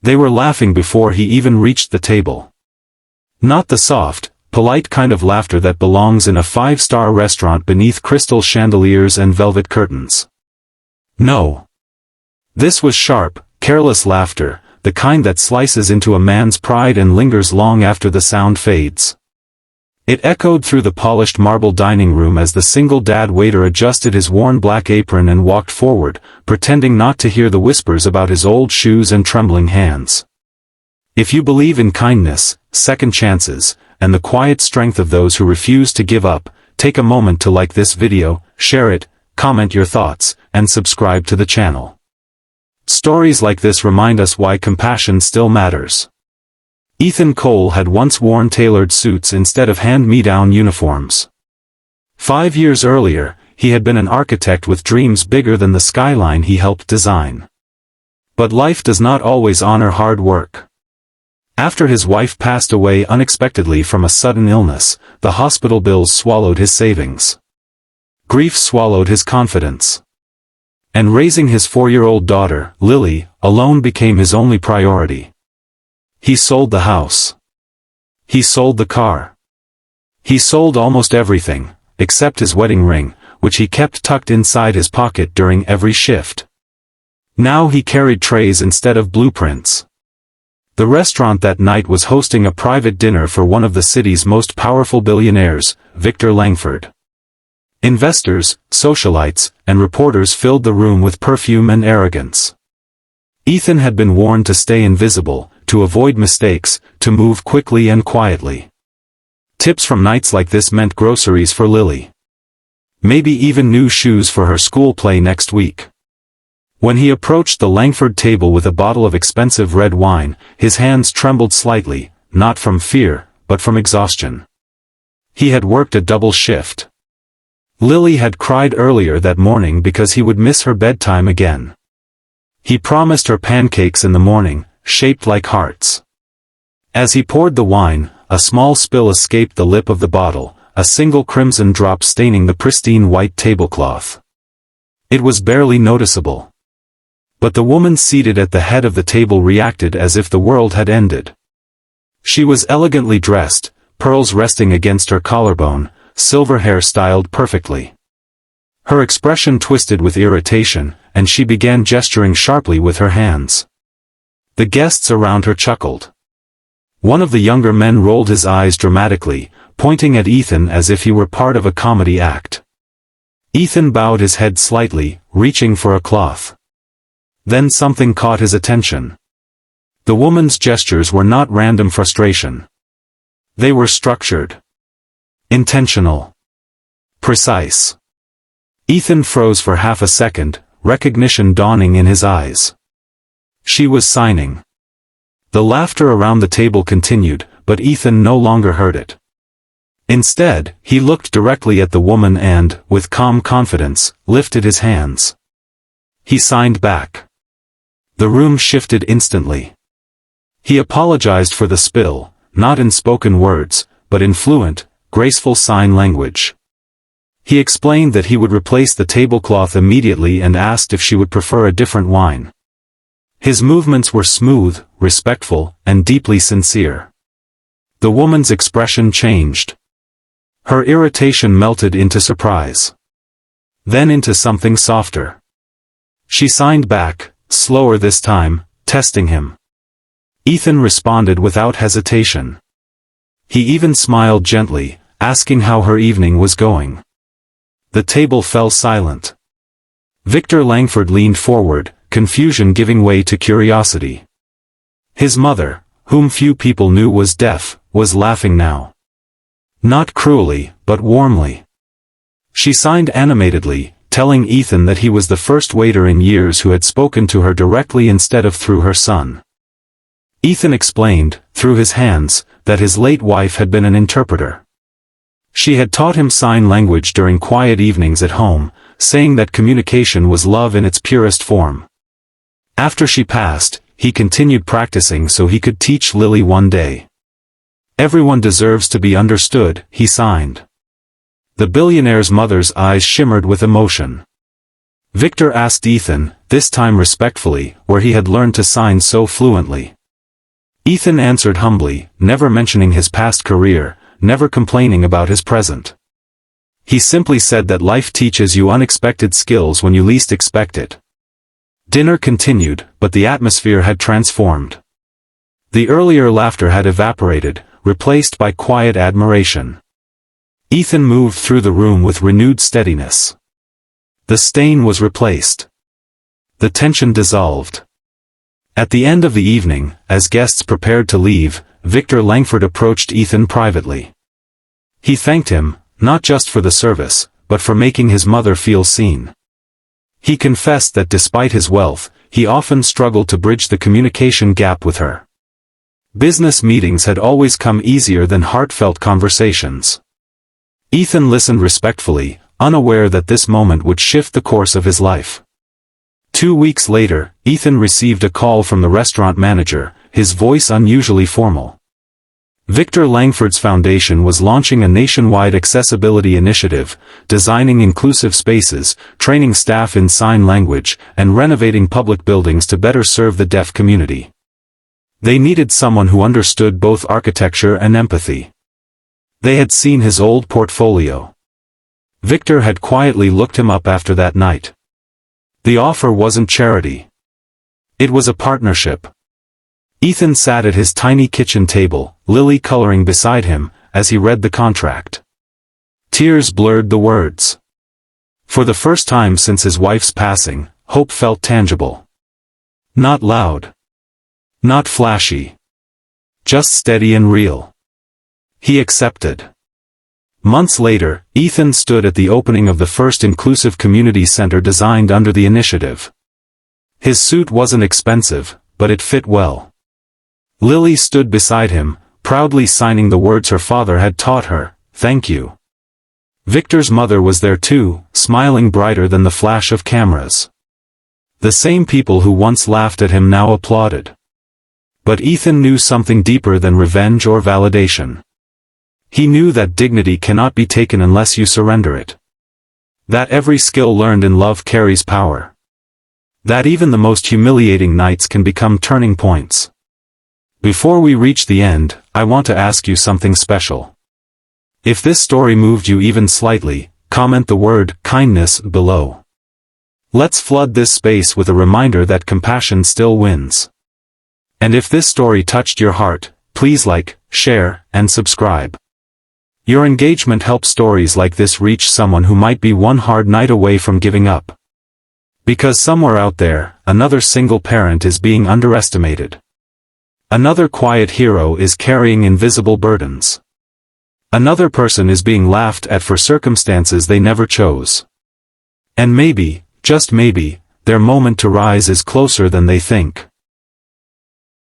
They were laughing before he even reached the table. Not the soft, polite kind of laughter that belongs in a five-star restaurant beneath crystal chandeliers and velvet curtains. No. This was sharp, careless laughter, the kind that slices into a man's pride and lingers long after the sound fades. It echoed through the polished marble dining room as the single dad waiter adjusted his worn black apron and walked forward, pretending not to hear the whispers about his old shoes and trembling hands. If you believe in kindness, second chances, and the quiet strength of those who refuse to give up, take a moment to like this video, share it, comment your thoughts, and subscribe to the channel. Stories like this remind us why compassion still matters. Ethan Cole had once worn tailored suits instead of hand-me-down uniforms. 5 years earlier, he had been an architect with dreams bigger than the skyline he helped design. But life does not always honor hard work. After his wife passed away unexpectedly from a sudden illness, the hospital bills swallowed his savings. Grief swallowed his confidence. And raising his 4-year-old daughter, Lily, alone became his only priority. He sold the house. He sold the car. He sold almost everything, except his wedding ring, which he kept tucked inside his pocket during every shift. Now he carried trays instead of blueprints. The restaurant that night was hosting a private dinner for one of the city's most powerful billionaires, Victor Langford. Investors, socialites, and reporters filled the room with perfume and arrogance. Ethan had been warned to stay invisible, to avoid mistakes, to move quickly and quietly. Tips from nights like this meant groceries for Lily. Maybe even new shoes for her school play next week. When he approached the Langford table with a bottle of expensive red wine, his hands trembled slightly, not from fear, but from exhaustion. He had worked a double shift. Lily had cried earlier that morning because he would miss her bedtime again. He promised her pancakes in the morning, shaped like hearts. As he poured the wine, a small spill escaped the lip of the bottle, a single crimson drop staining the pristine white tablecloth. It was barely noticeable. But the woman seated at the head of the table reacted as if the world had ended. She was elegantly dressed, pearls resting against her collarbone, silver hair styled perfectly. Her expression twisted with irritation, and she began gesturing sharply with her hands. The guests around her chuckled. One of the younger men rolled his eyes dramatically, pointing at Ethan as if he were part of a comedy act. Ethan bowed his head slightly, reaching for a cloth. Then something caught his attention. The woman's gestures were not random frustration. They were structured. Intentional. Precise. Ethan froze for half a second, recognition dawning in his eyes. She was signing. The laughter around the table continued, but Ethan no longer heard it. Instead, he looked directly at the woman and, with calm confidence, lifted his hands. He signed back. The room shifted instantly. He apologized for the spill, not in spoken words, but in fluent, graceful sign language. He explained that he would replace the tablecloth immediately and asked if she would prefer a different wine. His movements were smooth, respectful, and deeply sincere. The woman's expression changed. Her irritation melted into surprise. Then into something softer. She signed back, slower this time, testing him. Ethan responded without hesitation. He even smiled gently, asking how her evening was going. The table fell silent. Victor Langford leaned forward, confusion giving way to curiosity. His mother, whom few people knew was deaf, was laughing now. Not cruelly, but warmly. She signed animatedly, telling Ethan that he was the first waiter in years who had spoken to her directly instead of through her son. Ethan explained, through his hands, that his late wife had been an interpreter. She had taught him sign language during quiet evenings at home, saying that communication was love in its purest form. After she passed, he continued practicing so he could teach Lily one day. Everyone deserves to be understood, he signed. The billionaire's mother's eyes shimmered with emotion. Victor asked Ethan, this time respectfully, where he had learned to sign so fluently. Ethan answered humbly, never mentioning his past career, never complaining about his present. He simply said that life teaches you unexpected skills when you least expect it. Dinner continued, but the atmosphere had transformed. The earlier laughter had evaporated, replaced by quiet admiration. Ethan moved through the room with renewed steadiness. The stain was replaced. The tension dissolved. At the end of the evening, as guests prepared to leave, Victor Langford approached Ethan privately. He thanked him, not just for the service, but for making his mother feel seen. He confessed that despite his wealth, he often struggled to bridge the communication gap with her. Business meetings had always come easier than heartfelt conversations. Ethan listened respectfully, unaware that this moment would shift the course of his life. 2 weeks later, Ethan received a call from the restaurant manager, his voice unusually formal. Victor Langford's foundation was launching a nationwide accessibility initiative, designing inclusive spaces, training staff in sign language, and renovating public buildings to better serve the deaf community. They needed someone who understood both architecture and empathy. They had seen his old portfolio. Victor had quietly looked him up after that night. The offer wasn't charity. It was a partnership. Ethan sat at his tiny kitchen table, Lily coloring beside him, as he read the contract. Tears blurred the words. For the first time since his wife's passing, hope felt tangible. Not loud. Not flashy. Just steady and real. He accepted. Months later, Ethan stood at the opening of the first inclusive community center designed under the initiative. His suit wasn't expensive, but it fit well. Lily stood beside him, proudly signing the words her father had taught her, "Thank you." Victor's mother was there too, smiling brighter than the flash of cameras. The same people who once laughed at him now applauded. But Ethan knew something deeper than revenge or validation. He knew that dignity cannot be taken unless you surrender it. That every skill learned in love carries power. That even the most humiliating nights can become turning points. Before we reach the end, I want to ask you something special. If this story moved you even slightly, comment the word kindness below. Let's flood this space with a reminder that compassion still wins. And if this story touched your heart, please like, share, and subscribe. Your engagement helps stories like this reach someone who might be one hard night away from giving up. Because somewhere out there, another single parent is being underestimated. Another quiet hero is carrying invisible burdens. Another person is being laughed at for circumstances they never chose. And maybe, just maybe, their moment to rise is closer than they think.